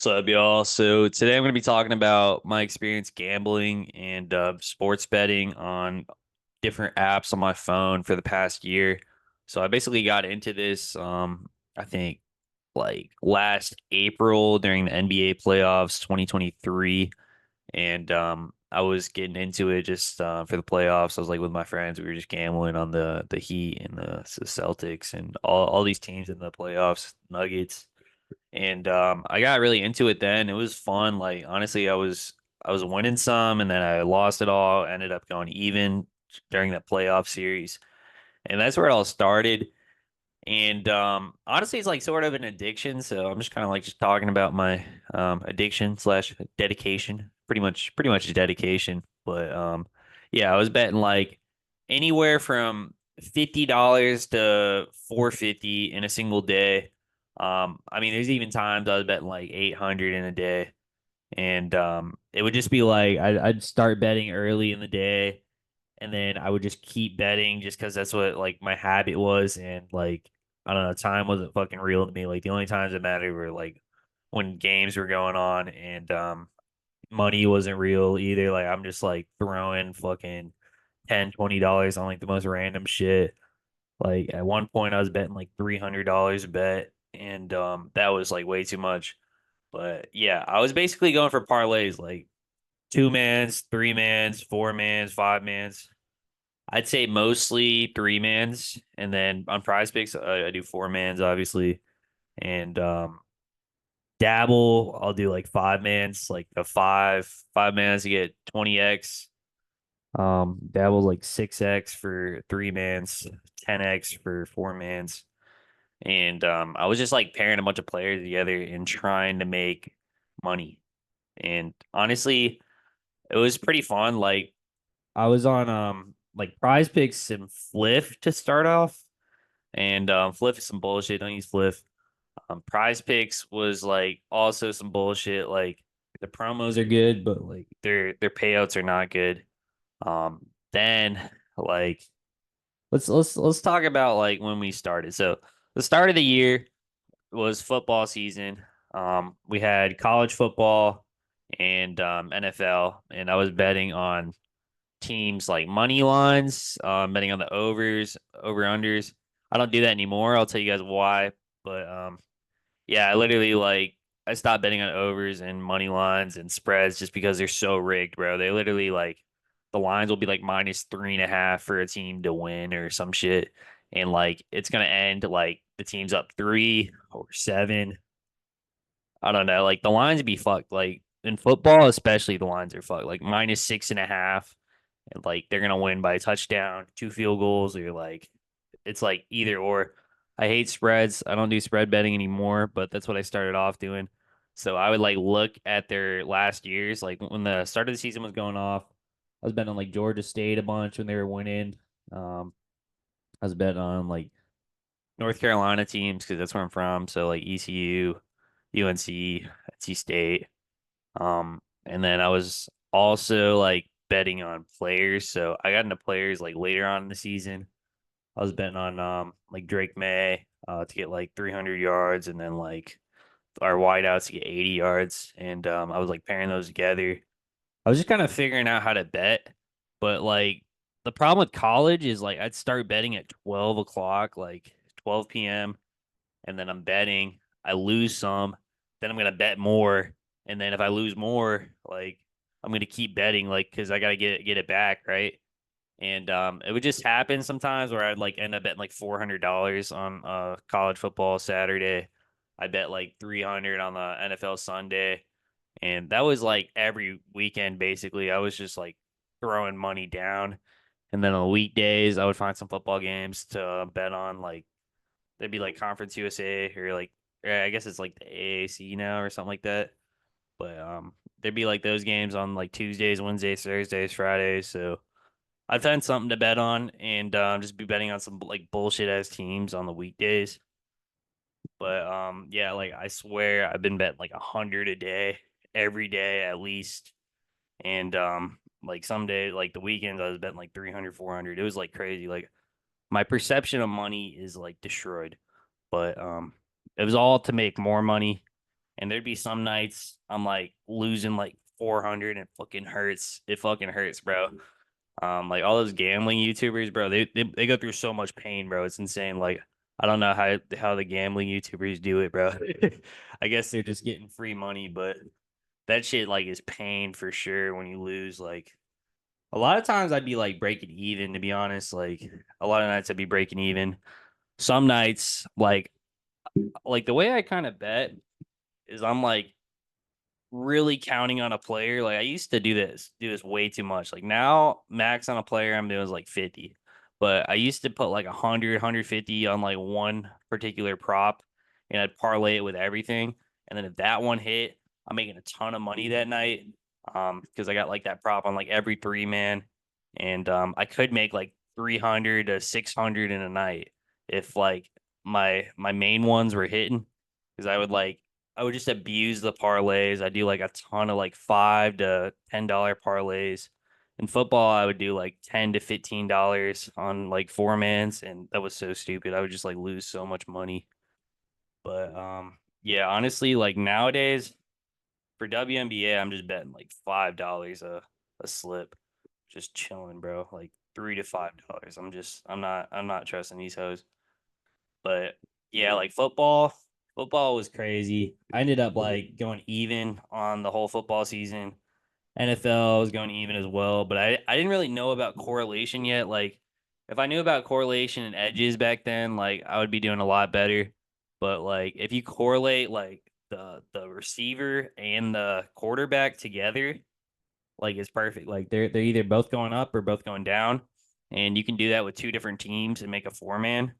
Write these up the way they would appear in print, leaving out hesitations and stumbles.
What's up, y'all? So today I'm going to be talking about my experience gambling and sports betting on different apps on my phone for the past year. So I basically got into this, I think like last April during the NBA playoffs 2023. And I was getting into it just for the playoffs. I was like with my friends. We were just gambling on the Heat and the Celtics and all these teams in the playoffs, Nuggets. And I got really into it then. It was fun. Like honestly, I was winning some and then I lost it all. Ended up going even during that playoff series. And that's where it all started. And honestly, it's like sort of an addiction. So I'm just kind of like just talking about my addiction slash dedication. Pretty much dedication. But yeah, I was betting like anywhere from $50 to 450 in a single day. I mean, there's even times I was betting like 800 in a day. And it would just be like I'd start betting early in the day and then I would just keep betting just because that's what like my habit was, and like I don't know, time wasn't fucking real to me. Like the only times that mattered were like when games were going on, and money wasn't real either. Like I'm just like throwing fucking $10, $20 on like the most random shit. Like at one point I was betting like $300 a bet, and that was like way too much. But yeah, I was basically going for parlays, like two mans, three mans, four mans, five mans. I'd say mostly three mans, and then on Prize Picks, I do four mans, obviously, and dabble. I'll do like five mans, like a five mans to get 20x. Dabble like 6x for three mans, 10x for four mans, and I was just like pairing a bunch of players together and trying to make money. And honestly, it was pretty fun. Like I was on like Prize Picks and Fliff to start off, and Fliff is some bullshit. Don't use Fliff. Prize Picks was like also some bullshit. Like the promos are good, but like their payouts are not good. Then like let's talk about like when we started. So the start of the year was football season. We had college football and NFL, and I was betting on teams like money lines, betting on the overs, over unders. I don't do that anymore. I'll tell you guys why. But yeah, I literally like I stopped betting on overs and money lines and spreads just because they're so rigged, bro. They literally like the lines will be like -3.5 for a team to win or some shit. And like it's gonna end like the team's up 3 or 7. I don't know. Like the lines be fucked. Like in football, especially the lines are fucked. Like -6.5, and like they're gonna win by a touchdown, two field goals, or like it's like either or. I hate spreads. I don't do spread betting anymore, but that's what I started off doing. So I would like look at their last years, like when the start of the season was going off. I was betting on like Georgia State a bunch when they were winning. Um, I was betting on like North Carolina teams because that's where I'm from. So like ECU, UNC, NC State. And then I was also like betting on players. So I got into players like later on in the season. I was betting on like Drake May to get like 300 yards, and then like our wideouts to get 80 yards. And I was like pairing those together. I was just kind of figuring out how to bet, but like the problem with college is like I'd start betting at 12 o'clock, like 12 p.m., and then I'm betting. I lose some, then I'm gonna bet more, and then if I lose more, like I'm gonna keep betting, like because I gotta get it back, right? And it would just happen sometimes where I'd like end up betting like $400 on college football Saturday. I bet like 300 on the NFL Sunday, and that was like every weekend basically. I was just like throwing money down, and then on the weekdays I would find some football games to bet on, like there'd be like Conference USA or like I guess it's like the AAC now or something like that. But there'd be like those games on like Tuesdays, Wednesdays, Thursdays, Fridays. So I'd find something to bet on and just be betting on some like bullshit ass teams on the weekdays. But yeah, like I swear I've been betting like 100 a day, every day at least. And like some day, like the weekends, I was betting like 300, 400. It was like crazy. Like my perception of money is like destroyed. But it was all to make more money. And there'd be some nights I'm like losing like 400 and it fucking hurts. It fucking hurts, bro. Like all those gambling YouTubers, bro, they go through so much pain, bro. It's insane. Like I don't know how the gambling YouTubers do it, bro. I guess they're just getting free money, but that shit like is pain for sure when you lose. Like a lot of times I'd be like breaking even, to be honest. Like a lot of nights I'd be breaking even. Some nights, like the way I kind of bet is I'm like really counting on a player. Like I used to do this way too much. Like now, max on a player I'm doing is like 50. But I used to put like 100, 150 on like one particular prop and I'd parlay it with everything. And then if that one hit, I'm making a ton of money that night. Because I got like that prop on like every three man. And I could make like 300 to 600 in a night if like my main ones were hitting. Because I would just abuse the parlays. I do like a ton of like $5 to $10 parlays. In football, I would do like $10 to $15 on like four mans, and that was so stupid. I would just like lose so much money. But yeah, honestly, like nowadays for WNBA, I'm just betting like $5 a slip, just chilling, bro. Like $3 to $5. I'm not trusting these hoes. But yeah, like football was crazy. I ended up like going even on the whole football season. NFL was going even as well, but I didn't really know about correlation yet. Like if I knew about correlation and edges back then, like I would be doing a lot better. But like if you correlate like the receiver and the quarterback together, like it's perfect. Like they're either both going up or both going down. And you can do that with two different teams and make a four man,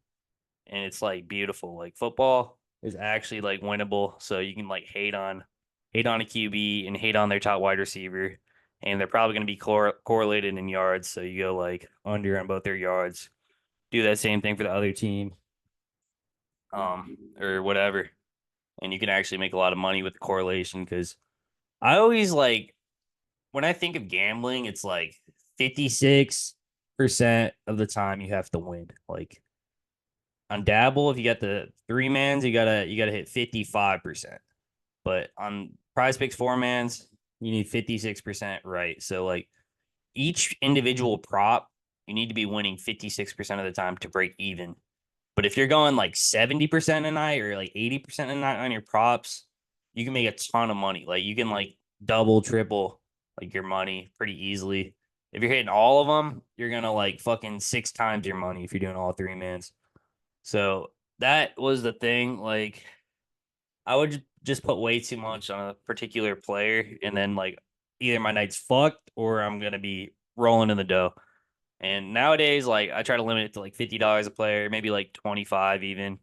and it's like beautiful. Like football is actually like winnable, so you can like hate on a QB and hate on their top wide receiver, and they're probably going to be correlated in yards. So you go like under on both their yards. Do that same thing for the other team, or whatever, and you can actually make a lot of money with the correlation. Because I always like when I think of gambling, it's like 56% of the time you have to win. Like on Dabble, if you got the three mans, you gotta hit 55%. But on Prize Picks four mans, you need 56% right. So like each individual prop, you need to be winning 56% of the time to break even. But if you're going like 70% a night or like 80% a night on your props, you can make a ton of money. Like you can like double, triple like your money pretty easily. If you're hitting all of them, you're gonna like fucking six times your money if you're doing all three mans. So that was the thing. Like I would just put way too much on a particular player, and then like either my night's fucked or I'm gonna be rolling in the dough. And nowadays, like I try to limit it to like $50 a player, maybe like 25 even.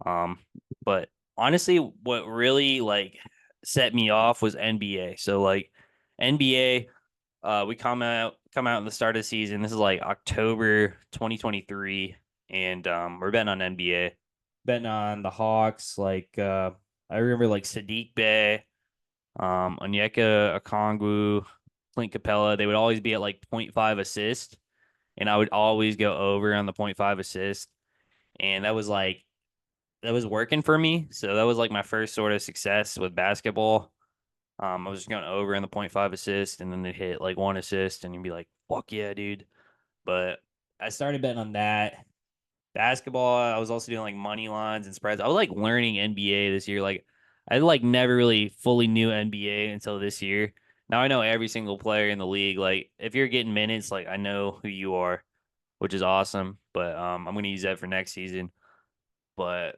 Um, but honestly, what really like set me off was NBA. So like NBA, we come out in the start of the season. This is like October 2023, and we're betting on NBA, betting on the Hawks. Like I remember like Sadiq Bey, Onyeka Okongwu, Clint Capella. They would always be at like point 0.5 assist, and I would always go over on the point 0.5 assist, and that was working for me. So that was like my first sort of success with basketball. I was just going over in the point 0.5 assist, and then they hit like one assist, and you'd be like, "Fuck yeah, dude!" But I started betting on that. Basketball, I was also doing like money lines and spreads. I was like learning NBA this year. Like I like never really fully knew NBA until this year. Now I know every single player in the league. Like if you're getting minutes, like I know who you are, which is awesome. But I'm gonna use that for next season. But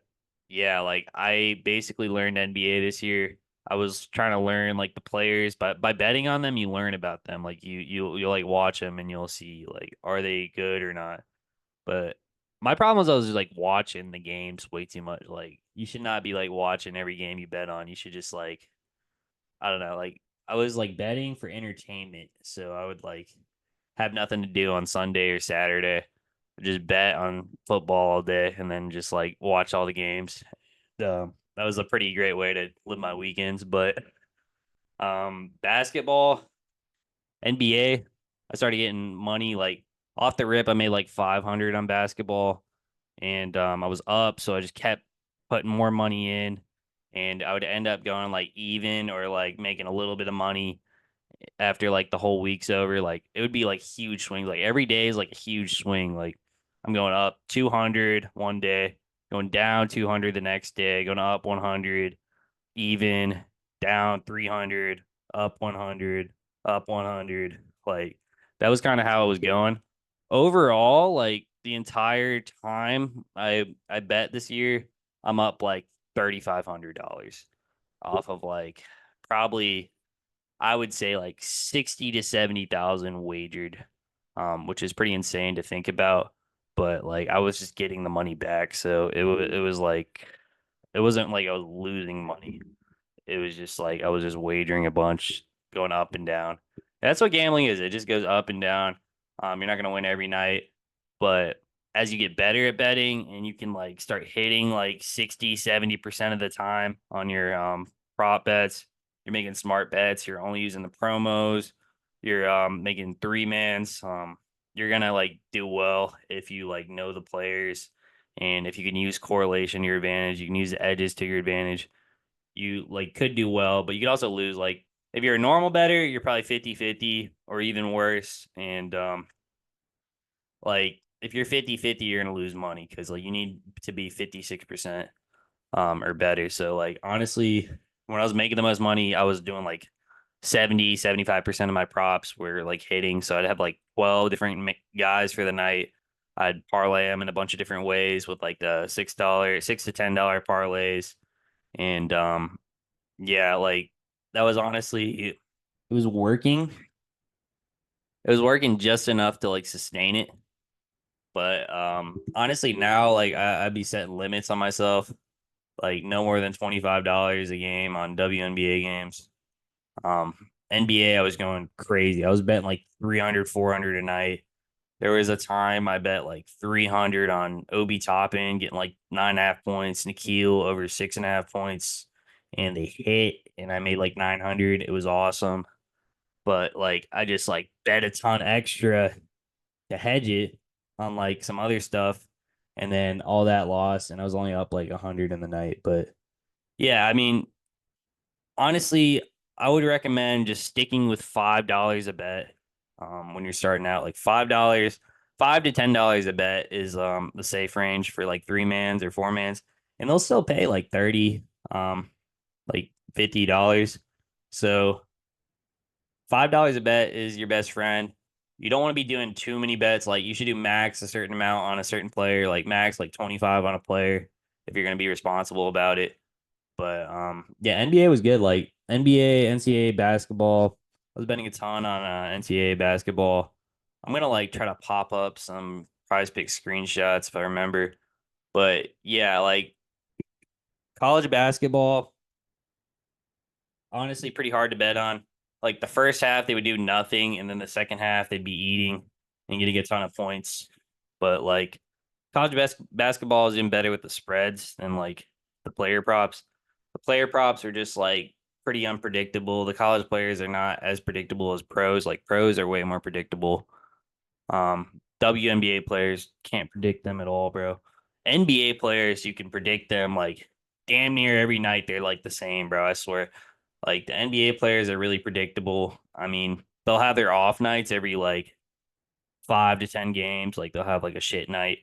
yeah, like I basically learned NBA this year. I was trying to learn like the players, but by betting on them, you learn about them. Like you like watch them and you'll see like are they good or not. But my problem was I was just like watching the games way too much. Like you should not be like watching every game you bet on. You should just like I don't know, like I was like betting for entertainment. So I would like have nothing to do on Sunday or Saturday. Just bet on football all day and then just like watch all the games. That was a pretty great way to live my weekends. But basketball, NBA, I started getting money like off the rip. I made like 500 on basketball, and I was up, so I just kept putting more money in. and I would end up going like even or like making a little bit of money after like the whole week's over. Like it would be like huge swings. Like every day is like a huge swing. Like I'm going up 200 one day, going down 200 the next day, going up 100, even, down 300, up 100, up 100. Like that was kind of how it was going. Overall, like the entire time I bet this year, I'm up like $3,500 off of like probably I would say like 60 to 70,000 wagered, which is pretty insane to think about. But like I was just getting the money back, so it was like it wasn't like I was losing money. It was just like I was just wagering a bunch, going up and down. That's what gambling is. It just goes up and down. You're not gonna win every night, but as you get better at betting and you can like start hitting like 60, 70% of the time on your prop bets, you're making smart bets, you're only using the promos, you're making three mans, you're gonna like do well if you like know the players and if you can use correlation to your advantage, you can use the edges to your advantage you like could do well, but you could also lose. Like if you're a normal better, you're probably 50-50 or even worse. And like if you're 50-50, you're gonna lose money because like you need to be 56% or better. So like honestly, when I was making the most money, I was doing like 70-75% of my props were like hitting. So I'd have like 12 different guys for the night. I'd parlay them in a bunch of different ways with like the $6, $6 to $10 parlays. And yeah, like that was honestly it was working. It was working just enough to like sustain it. But honestly now like I'd be setting limits on myself, like no more than $25 a game on WNBA games. NBA I was going crazy. I was betting like 300, 400 a night. There was a time I bet like 300 on Obi Toppin, getting like 9.5 points, Nikhil over 6.5 points, and they hit, and I made like 900. It was awesome. But like I just like bet a ton extra to hedge it on like some other stuff, and then all that lost, and I was only up like 100 in the night. But yeah, I mean, honestly, I would recommend just sticking with $5 a bet when you're starting out. Like $5, $5 to $10 a bet is the safe range for like three mans or four mans, and they'll still pay like 30, like $50. So $5 a bet is your best friend. You don't want to be doing too many bets. Like you should do max a certain amount on a certain player, like max like 25 on a player if you're going to be responsible about it. But yeah, NBA was good. Like NBA, NCAA basketball. I was betting a ton on NCAA basketball. I'm gonna like try to pop up some prize pick screenshots if I remember. But yeah, like college basketball, honestly pretty hard to bet on. Like the first half they would do nothing, and then the second half they'd be eating and getting a ton of points. But like college basketball is even better with the spreads than like the player props. The player props are just like pretty unpredictable. The college players are not as predictable as pros. Like pros are way more predictable. WNBA players can't predict them at all, bro. NBA players you can predict them like damn near every night. They're like the same, bro. I swear. Like the NBA players are really predictable. I mean, they'll have their off nights every like 5 to 10 games. Like they'll have like a shit night,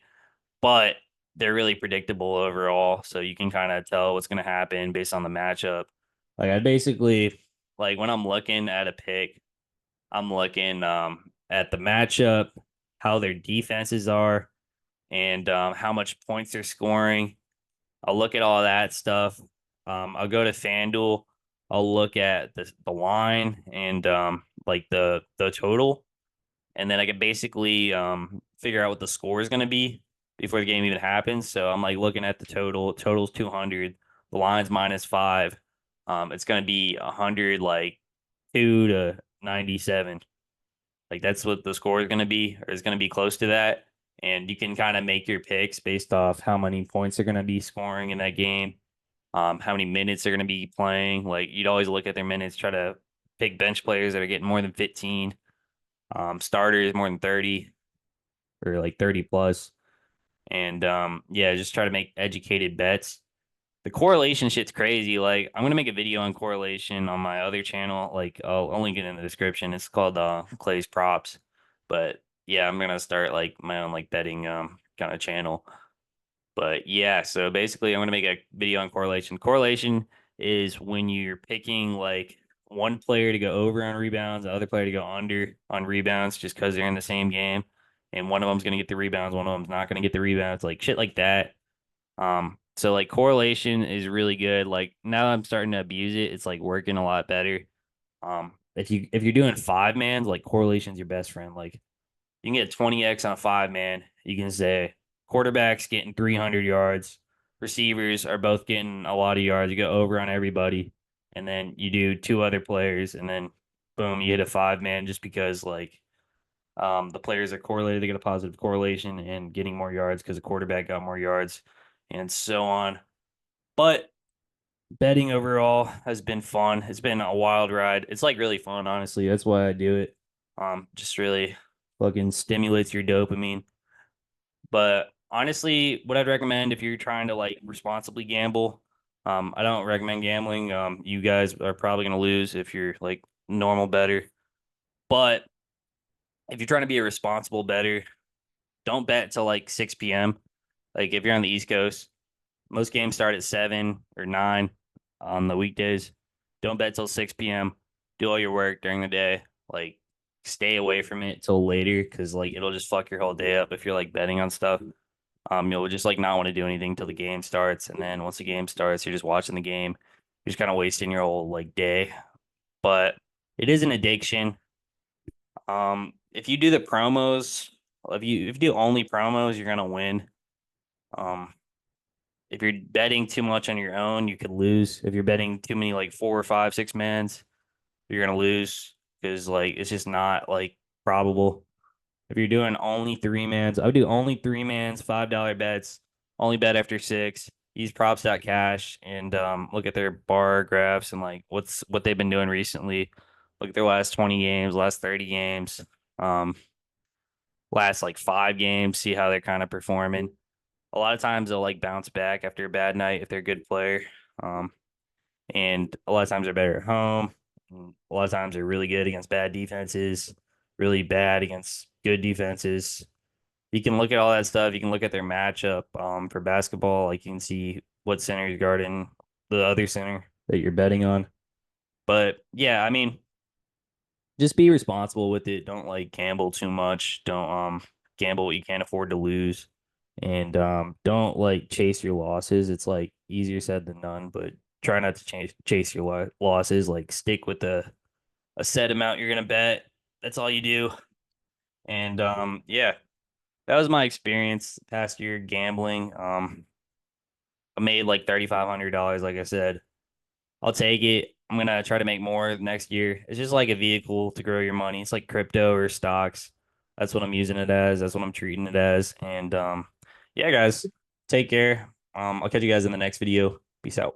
but they're really predictable overall. So you can kind of tell what's going to happen based on the matchup. Like I basically like when I'm looking at a pick, I'm looking at the matchup, how their defenses are, and how much points they're scoring. I'll look at all that stuff. I'll go to FanDuel. I'll look at the line and like the total, and then I can basically figure out what the score is going to be before the game even happens. So I'm like looking at the total. Total's 200. The line's -5. It's going to be 100 like 2 to 97. Like that's what the score is going to be, or is going to be close to that. And you can kind of make your picks based off how many points they're going to be scoring in that game, how many minutes they're going to be playing. Like you'd always look at their minutes, try to pick bench players that are getting more than 15, starters more than 30 or like 30 plus. And yeah, just try to make educated bets. The correlation shit's crazy. Like, I'm gonna make a video on correlation on my other channel. Like, I'll link it in the description. It's called Clay's Props. But yeah, I'm gonna start like my own like betting kind of channel. But yeah, so basically I'm gonna make a video on correlation. Correlation is when you're picking like one player to go over on rebounds, the other player to go under on rebounds just because they're in the same game. And one of them's gonna get the rebounds, one of them's not gonna get the rebounds, like shit like that. So like correlation is really good. Like now I'm starting to abuse it. It's like working a lot better. If you're doing five mans, like correlation's your best friend. Like you can get 20x on a five man. You can say quarterback's getting 300 yards, receivers are both getting a lot of yards. You go over on everybody, and then you do two other players, and then boom, you hit a five man just because like the players are correlated. They get a positive correlation and getting more yards because the quarterback got more yards, and so on. But betting overall has been fun. It's been a wild ride. It's like really fun, honestly. That's why I do it. Just really fucking stimulates your dopamine. But honestly, what I'd recommend if you're trying to like responsibly gamble, I don't recommend gambling. You guys are probably gonna lose if you're like normal better. But if you're trying to be a responsible better, don't bet till like 6 p.m. Like if you're on the East Coast, most games start at 7 or 9 on the weekdays. Don't bet till 6 p.m. Do all your work during the day. Like stay away from it till later because like it'll just fuck your whole day up if you're like betting on stuff. You'll just like not want to do anything till the game starts, and then once the game starts, you're just watching the game. You're just kind of wasting your whole like day. But it is an addiction. If you do the promos, if you do only promos, you're gonna win. Um, if you're betting too much on your own, you could lose. If you're betting too many like four or five, six mans, you're gonna lose because like it's just not like probable. If you're doing only three mans, I would do only three mans, $5 bets, only bet after six. Use props.cash and look at their bar graphs and like what they've been doing recently. Look at their last 20 games, last 30 games, um, last like 5 games, see how they're kind of performing. A lot of times they'll like bounce back after a bad night if they're a good player. Um, and a lot of times they're better at home. A lot of times they're really good against bad defenses, really bad against good defenses. You can look at all that stuff. You can look at their matchup for basketball. Like you can see what center is guarding the other center that you're betting on. But yeah, I mean, just be responsible with it. Don't like gamble too much. Don't gamble what you can't afford to lose. And don't like chase your losses. It's like easier said than done, but try not to chase your losses. Like stick with a set amount you're gonna bet. That's all you do. And yeah, that was my experience past year gambling. I made like $3,500, like I said. I'll take it. I'm gonna try to make more next year. It's just like a vehicle to grow your money. It's like crypto or stocks. That's what I'm using it as. That's what I'm treating it as. And yeah, guys, take care. I'll catch you guys in the next video. Peace out.